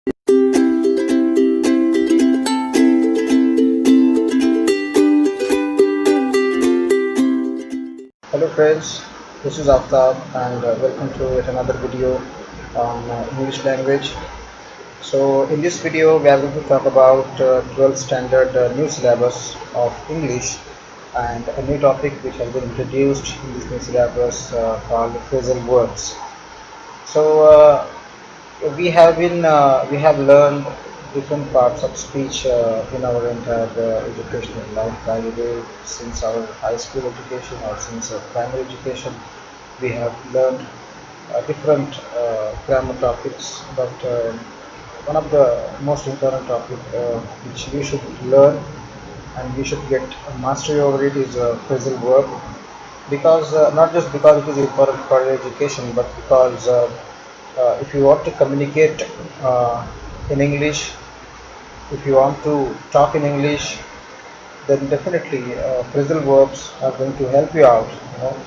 Hello friends, this is Aftab and welcome to yet another video on English language. So in this video we are going to talk about 12th standard new syllabus of English and a new topic which has been introduced in this new syllabus called phrasal verbs. So we have learned different parts of speech in our entire educational life, by the way, since our high school education or since primary education. We have learned different grammar topics, but one of the most important topic which we should learn and we should get a mastery over it is phrasal verb, because not just because it is important for education, but because if you want to communicate in English, if you want to talk in English, then definitely phrasal verbs are going to help you out,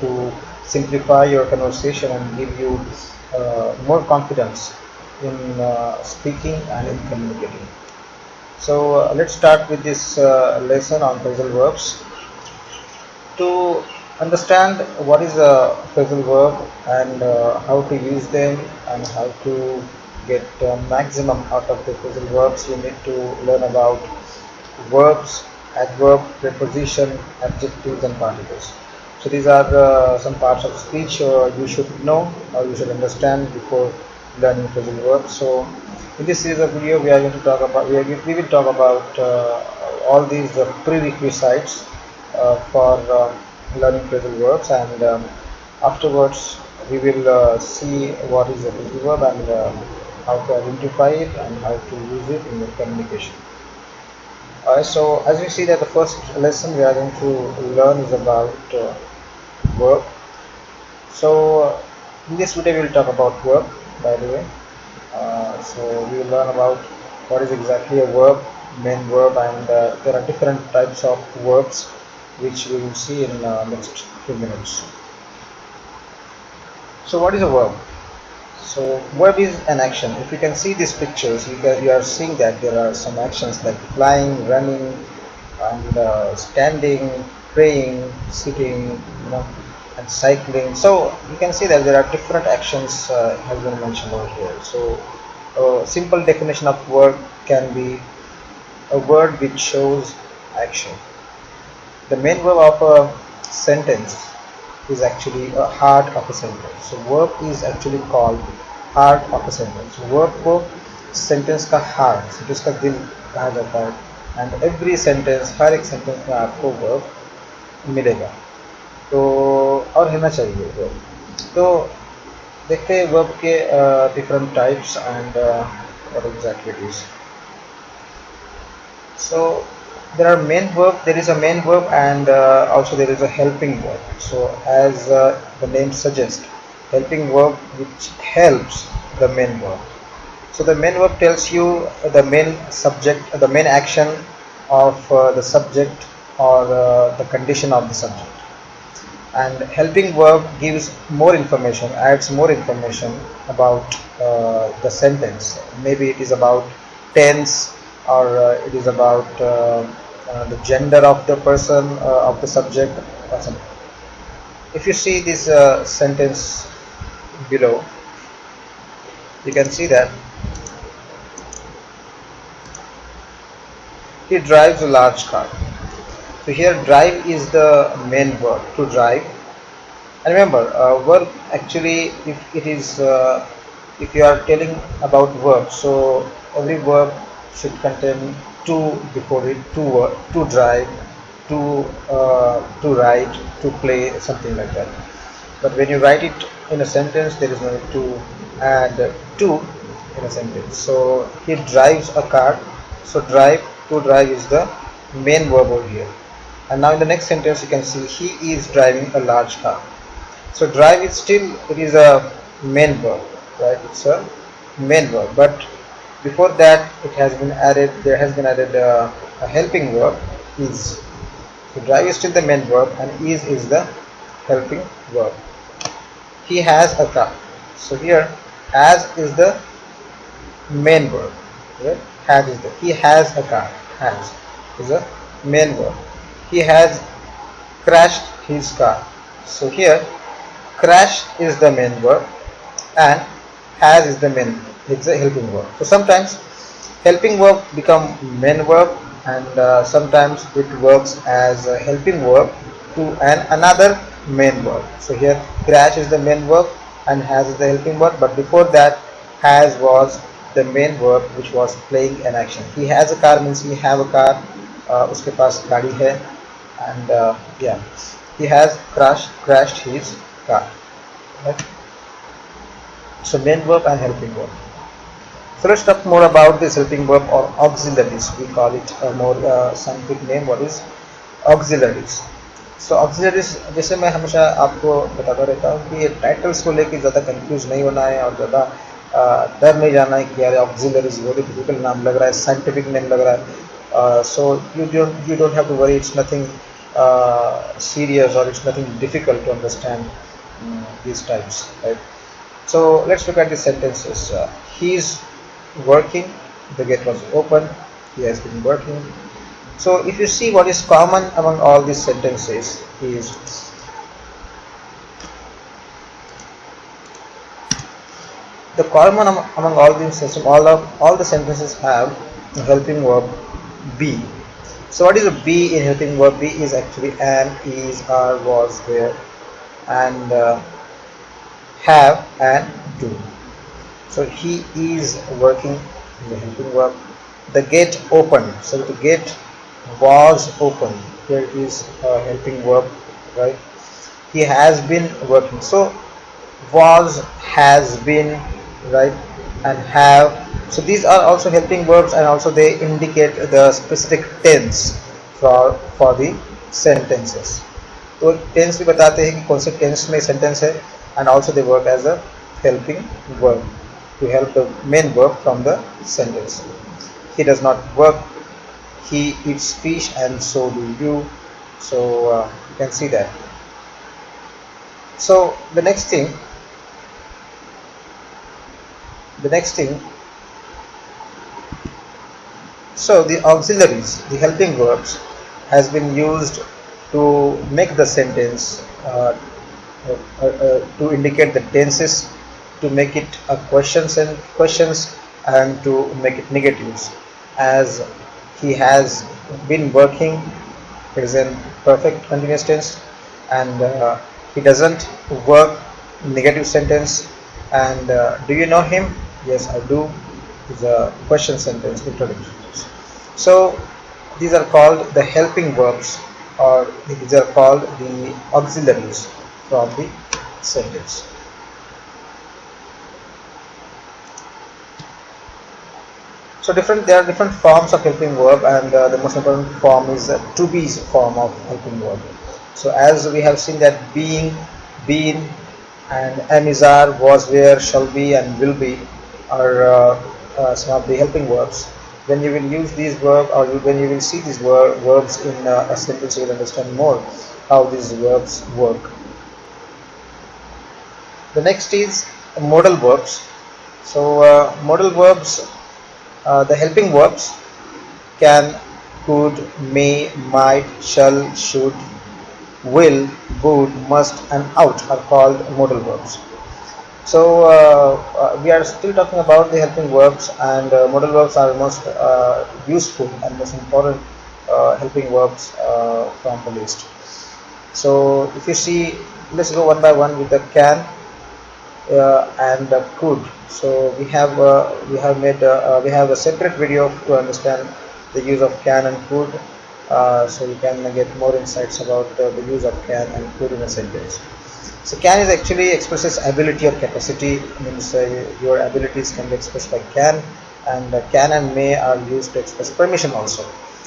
to simplify your conversation and give you more confidence in speaking and in communicating. So let's start with this lesson on phrasal verbs. To understand what is a phrasal verb and how to use them and how to get maximum out of the phrasal verbs, you need to learn about verbs, adverb, preposition, adjectives and particles. So these are some parts of speech you should know or you should understand before learning phrasal verbs. So in this series of video we are going to talk about we will talk about all these prerequisites for learning phrasal verbs, and afterwards we will see what is a phrasal verb and how to identify it and how to use it in your communication. So as we see that the first lesson we are going to learn is about verb. So in this video we will talk about verb, by the way. So we will learn about what is exactly a verb, main verb, and there are different types of verbs which we will see in next few minutes. So what is a verb? So verb is an action. If you can see these pictures, you are seeing that there are some actions like flying, running, and standing, praying, sitting, and cycling. So you can see that there are different actions has been mentioned over here. So a simple definition of verb can be a word which shows action. The main verb of a sentence is actually a heart of a sentence. So verb is actually called heart of a sentence. Verb को sentence का heart, sentence का दिल कहा जाता है, and every sentence, हर एक sentence में आपको verb मिलेगा, तो और होना चाहिए verb. तो देखते हैं verb के different types and what exactly it is. So there are main verb, there is a main verb, and also there is a helping verb. So as the name suggests, helping verb which helps the main verb. So the main verb tells you the main subject, the main action of the subject or the condition of the subject, and helping verb gives more information, adds more information about the sentence. Maybe it is about tense, or it is about the gender of the person, of the subject, or something. If you see this sentence below, you can see that he drives a large car. So here drive is the main verb, to drive. And remember, verb actually, if it is if you are telling about verb, so every verb should contain to before it, to drive, to write, to play, something like that. But when you write it in a sentence, there is no need to add to in a sentence. So he drives a car. So drive, to drive is the main verb over here. And now in the next sentence you can see he is driving a large car. So drive is still, it is a main verb, right? It's a main verb, but before that it has been added, there has been added a helping verb, is. So drive is still the main verb and is the helping verb. He has a car. So here as is the main verb Right? Has is the he has a car. Has is a main verb. He has crashed his car. So here crash is the main verb and has is the main, it's a helping verb. So sometimes helping verb become main verb and sometimes it works as a helping verb to another main verb. So here crash is the main verb and has is the helping verb, but before that has was the main verb which was playing an action. He has a car means he have a car, उसके पास गाड़ी है, and yeah, he has crashed his car. Right? So main verb and helping verb. So let's talk more about this helping verb or auxiliaries. We call it a more scientific name. What is auxiliaries? So auxiliaries, जैसे मैं हमेशा आपको बताता रहता हूँ कि ये titles को लेके ज़्यादा कंफ्यूज नहीं होना है और ज़्यादा डर नहीं जाना है कि यार auxiliaries very difficult नाम लग रहा है, scientific name लग रहा है. So you don't have to worry. It's nothing serious or it's nothing difficult to understand these types, right? So let's look at the sentences. He's working, the gate was open, he has been working. So if you see what is common among all these sentences is the common among all these sentences, all the sentences have a helping verb be. So what is a be in helping verb? Be is actually am, is, are, was, were, and have and do. So he is working, the helping verb. The gate opened. So the gate was open. Here is a helping verb, right? He has been working. So was, has been, right, and have. So these are also helping verbs and also they indicate the specific tense for the sentences. तो tense भी बताते हैं कि कौन से tense में sentence है and also they work as a helping verb to help the main verb from the sentence. He does not work, he eats fish and so do you. So you can see that. So the next thing so the auxiliaries, the helping verbs has been used to make the sentence to indicate the tenses, to make it a questions and to make it negatives. As he has been working, it is in perfect continuous tense, and he doesn't work, negative sentence, and do you know him? Yes, I do, is a question sentence, introduction. So these are called the helping verbs or these are called the auxiliaries from the sentence. So there are different forms of helping verb and the most important form is to be's form of helping verb. So as we have seen that being, been and am, is, are, was, were, shall be and will be are some of the helping verbs. When you will use these verbs or when you will see these verbs in a sentence, you will understand more how these verbs work. The next is modal verbs. So modal verbs, the helping verbs can, could, may, might, shall, should, will, would, must and ought are called modal verbs. So we are still talking about the helping verbs and modal verbs are most useful and most important helping verbs from the list. So if you see, let's go one by one with the can and could. So we have a separate video to understand the use of can and could. So you can get more insights about the use of can and could in a sentence. So can is actually expresses ability or capacity, means your abilities can be expressed by can, and can and may are used to express permission also.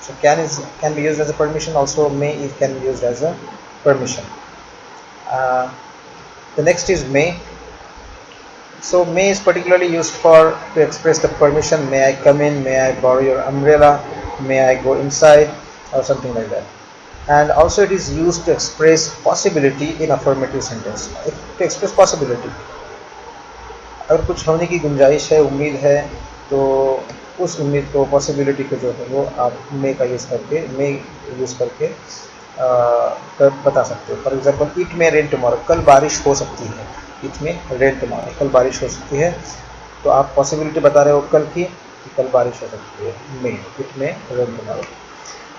So can be used as a permission, also may can be used as a permission. The next is may. So may is particularly used to express the permission. May I come in? May I borrow your umbrella? May I go inside? Or something like that. And also it is used to express possibility in affirmative sentence. To express possibility, अगर कुछ होने की गुंजाइश है, उम्मीद है, तो उस उम्मीद को, पॉसिबिलिटी को जो है वो आप मे का यूज़ करके, बता सकते हो। For example it may rain tomorrow, कल बारिश हो सकती है। इट मे रेन टुमारो, कल बारिश हो सकती है। तो आप पॉसिबिलिटी बता रहे हो कल की कि कल बारिश हो सकती है, may, it may rain tomorrow.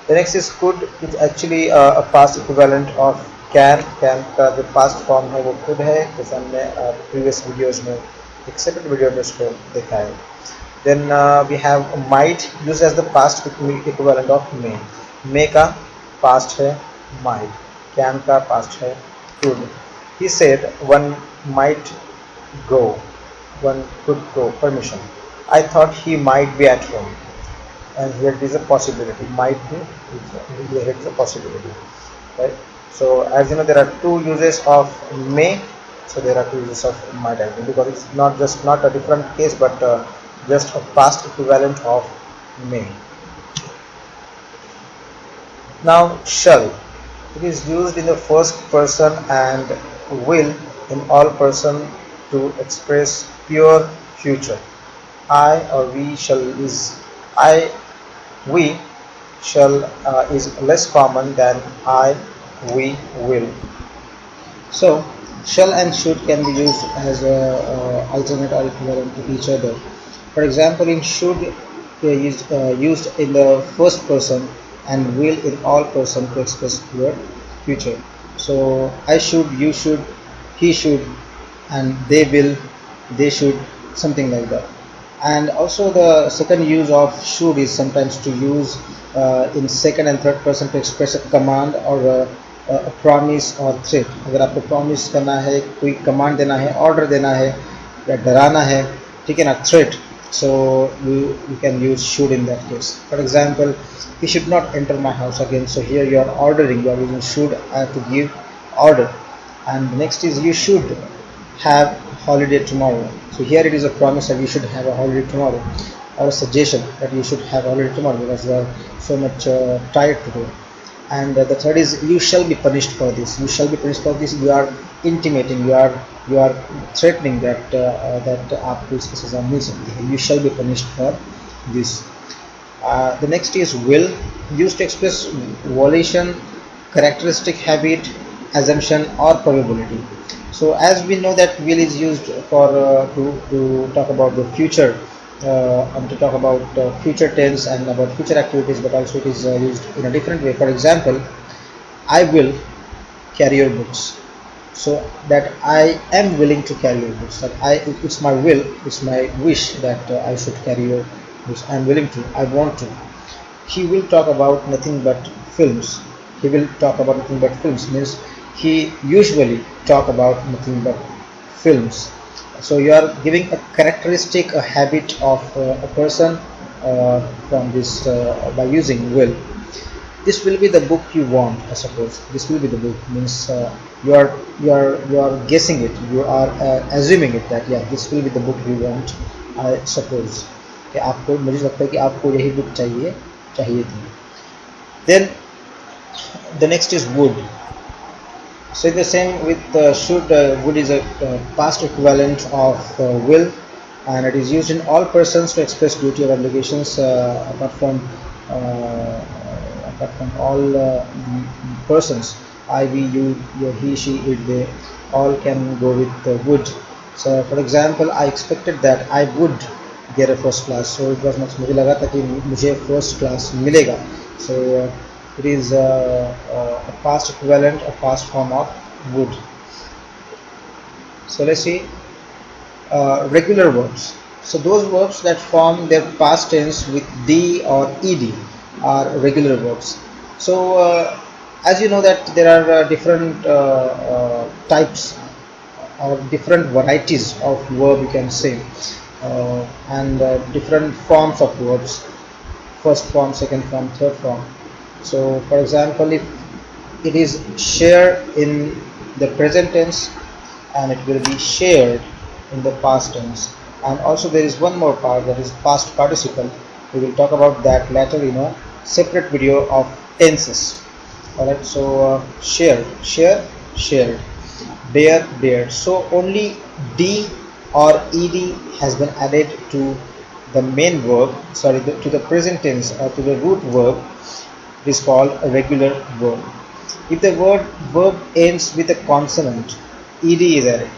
The next is could, is actually a past equivalent of can. Can का जो पास्ट फॉर्म है वो कुड है, जैसे हमने प्रीवियस वीडियोज़ में, एक सेपरेट वीडियो में उसको देखा है। Then we have might used as the past equivalent of may. May का past है might, can का past है could. He said one might go, one could go, permission. I thought he might be at home, and here it is a possibility. Might be, here it is a possibility, right? So as you know, there are two uses of may. So there are two uses of might as well, because it's not a different case, but just a past equivalent of may. Now shall, it is used in the first person and will in all person to express pure future. I or we shall is I, we shall is less common than I, we, will. So shall and should can be used as a alternate or equivalent to each other. For example, in should is used in the first person and will in all person to express your future. So I should, you should, he should, and they will, they should, something like that. And also the second use of should is sometimes to use in second and third person to express a command or a promise or threat. अगर आपको promise करना है, कोई command देना है, order देना है, या डराना है, ठीक है ना, threat, so you can use should in that case. For example, he should not enter my house again. So here you are ordering, you are using should to give order. And next is you should have holiday tomorrow. So here it is a promise that you should have a holiday tomorrow, or a suggestion that you should have holiday tomorrow because you are so much tired today. And the third is you shall be punished for this. You shall be punished for this. You are intimating, you are threatening that that आपको इसकी सजा मिल सकती है. You shall be punished for this. The next is will, used to express volition, characteristic, habit, assumption, or probability. So as we know that will is used for to talk about the future, and to talk about future tense and about future activities, but also it is used in a different way. For example, I will carry your books. So that I am willing to carry your books. That it's my will, it's my wish that I should carry your books. I am willing to, I want to. He will talk about nothing but films. He will talk about nothing but films means he usually talk about nothing but films. So you are giving a characteristic, a habit of a person from this by using will. This will be the book you want, I suppose. This will be the book means you are guessing it. You are assuming it that yeah, this will be the book you want, I suppose. कि आपको, मुझे लगता है कि आपको यही book चाहिए थी. Then the next is would. So the same with should. Would is a past equivalent of will, and it is used in all persons to express duty or obligations apart from all persons. I, we, you, your, he, she, it, they, all can go with would. So for example, I expected that I would get a first class. So it was not, मुझे लगा था कि मुझे first class मिलेगा. So it is a past equivalent, a past form of would. So let's see regular verbs. So those verbs that form their past tense with D or ED are regular verbs. So as you know that there are different types or different varieties of verb, you can say, and different forms of verbs, first form, second form, third form. So for example, if it is share in the present tense, and it will be shared in the past tense. And also there is one more part, that is past participle. We will talk about that later in a separate video of tenses. Alright, so share, shared, dare, dared. So only D or ED has been added to the main verb, to the present tense or to the root verb, it is called a regular verb. If the verb ends with a consonant, ed is added.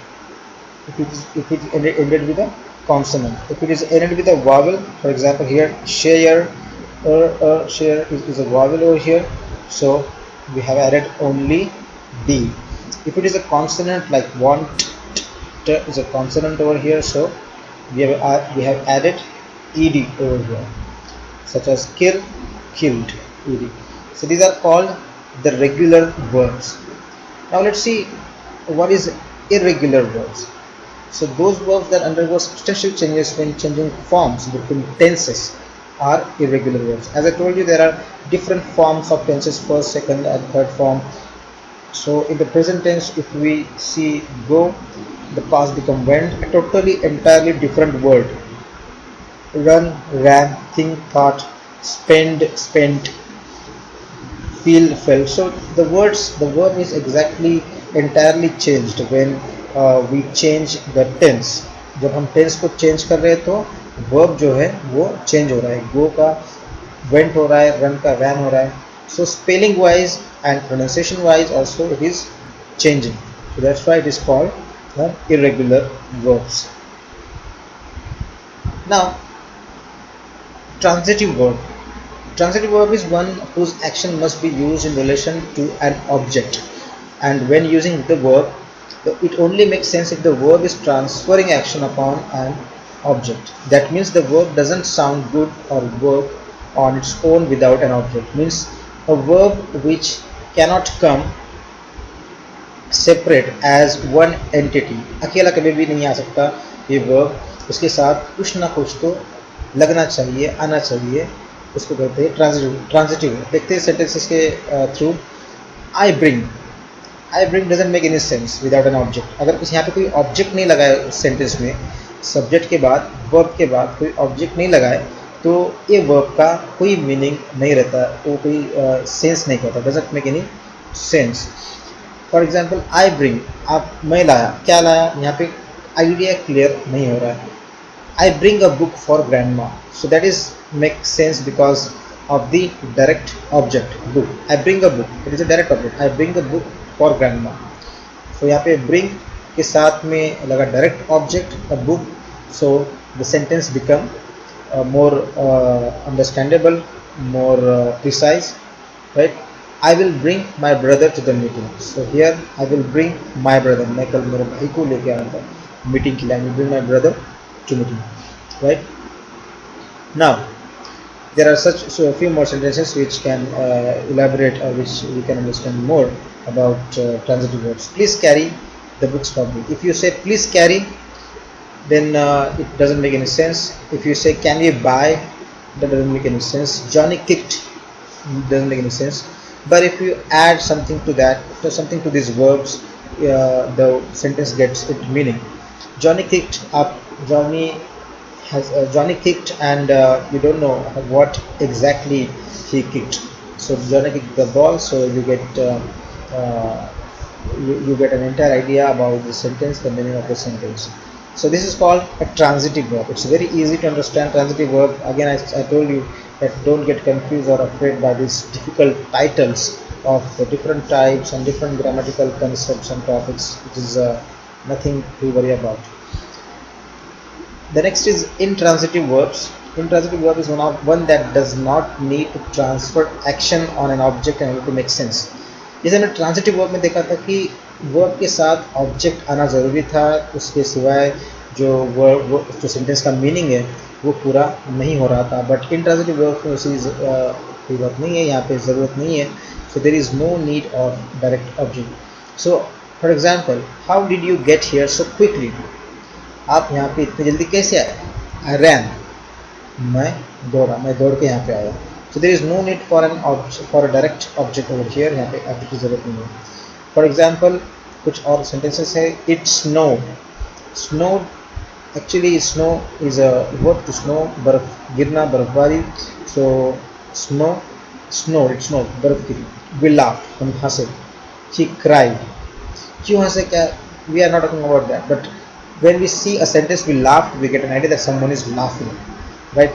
If it ended with a consonant, if it is ended with a vowel, for example here share, share is a vowel over here, so we have added only d. If it is a consonant like want, t is a consonant over here, so we have added ed over here, such as kill, killed, ed. So these are called the regular verbs. Now let's see what is irregular verbs. So those verbs that undergo substantial changes when changing forms between tenses are irregular verbs. As I told you, there are different forms of tenses, first, second and third form. So in the present tense, if we see go, the past become went, a totally entirely different word. Run, ran, think, thought, spend, spent, feel, felt. So the verb is exactly entirely changed when we change the tense. जब हम tense को change कर रहे हैं तो verb जो है वो change हो रहा है. go का went हो रहा है, run का ran हो रहा है. So spelling wise and pronunciation wise also it is changing. So that's why it is called irregular verbs. Now transitive verb. Transitive verb is one whose action must be used in relation to an object, and when using the verb, it only makes sense if the verb is transferring action upon an object. That means the verb doesn't sound good or work on its own without an object. Means a verb which cannot come separate as one entity. अकेला कभी भी नहीं आ सकता ये verb, उसके साथ कुछ ना कुछ तो लगना चाहिए, आना चाहिए. उसको कहते हैं ट्रांजिटिव. देखते हैं सेंटेंसेस के through. I bring doesn't make any sense without an object. अगर कुछ यहाँ पे कोई ऑब्जेक्ट नहीं लगाए सेंटेंस में, सब्जेक्ट के बाद वर्ब के बाद कोई ऑब्जेक्ट नहीं लगाए, तो ये वर्ब का कोई मीनिंग नहीं रहता, वो कोई सेंस नहीं करता, doesn't make any sense. For example I bring, आप मैं लाया, क्या लाया, यहाँ पे आइडिया क्लियर नहीं हो रहा है. I bring a book for grandma. So that is makes sense because of the direct object book. I bring a book. It is a direct object. I bring a book for grandma. So यहाँ पे bring के साथ में लगा direct object a book. So the sentence become more understandable, more precise, right? I will bring my brother to the meeting. So here I will bring my brother. मैं कल मेरे भाई को लेके आया था meeting के लिए. I will bring my brother to meeting, right? Now there are so a few more sentences which can elaborate or which we can understand more about transitive verbs. Please carry the books for me. If you say please carry, then it doesn't make any sense. If you say can we buy, that doesn't make any sense. Johnny kicked doesn't make any sense. But if you add something to that, something to these verbs, the sentence gets its meaning. Johnny kicked up. Johnny kicked and you don't know what exactly he kicked. So Johnny kicked the ball, so you get you get an entire idea about the sentence, the meaning of the sentence. So this is called a transitive verb. It's very easy to understand transitive verb. Again, I told you that don't get confused or afraid by these difficult titles of the different types and different grammatical concepts and topics. It is nothing to worry about. The next is intransitive verbs. Intransitive verb is one that does not need to transfer action on an object in order to make sense. जैसे हमने transitive verb में देखा था कि verb के साथ object आना ज़रूरी था, उसके सिवाय जो सेंटेंस का मीनिंग है वो पूरा नहीं हो रहा था. बट इंट्रांजिटिव वर्ब में ऐसी कोई बात नहीं है, यहाँ पे ज़रूरत नहीं है. So there is no need of direct object. So for example, how did you get here so quickly? आप यहाँ पे इतनी जल्दी कैसे आए? आई रैन, मैं दौड़ के यहाँ पे आया. So there is no need for a direct object over here. यहाँ पे ऑब्जेक्ट की जरूरत नहीं है. फॉर एग्जाम्पल कुछ और सेंटेंसेस है. It snow actually snow is a verb to snow, बर्फ गिरना, बर्फबारी. सो इट स्नो, बर्फ गिरी. वी लाफ, हम हंसे. ही क्राइड, क्यों हंसे, क्या, we are not talking about that. But when we see a sentence we laugh, we get an idea that someone is laughing. right?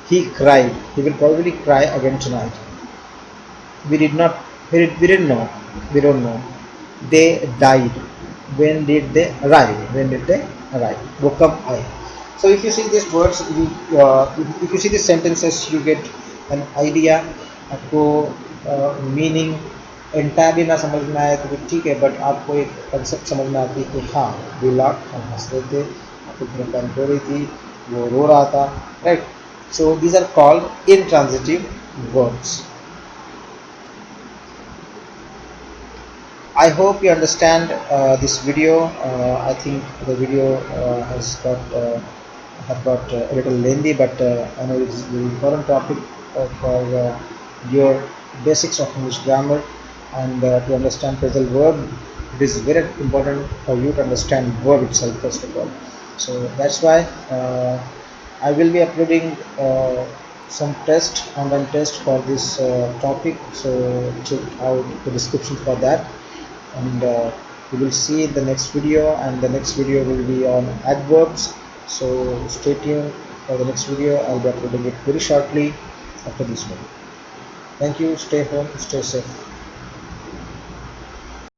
He cried. He will probably cry again tonight. We did not. We didn't know. We don't know. They died. When did they arrive? When did they arrive? Woke up I. So if you see these words, if you see these sentences, you get an idea. आपको meaning entirely ना समझ में आए तो भी ठीक है, but आपको एक कंसेप्ट समझ में आती है कि हाँ वी लाफ, हम हंस रहे थे, आपको परेशान हो रही थी, वो रो रहा था, right? So these are called intransitive verbs. I hope you understand this video. I think the video have got a little lengthy, but I know it is a very important topic for your basics of English grammar, and to understand phrasal verb. It is very important for you to understand verb itself first of all. So that's why I will be uploading some online test for this topic. So check out the description for that, and we will see in the next video, and the next video will be on adverbs. So stay tuned for the next video. I'll be uploading it very shortly after this one. Thank you. Stay home, stay safe.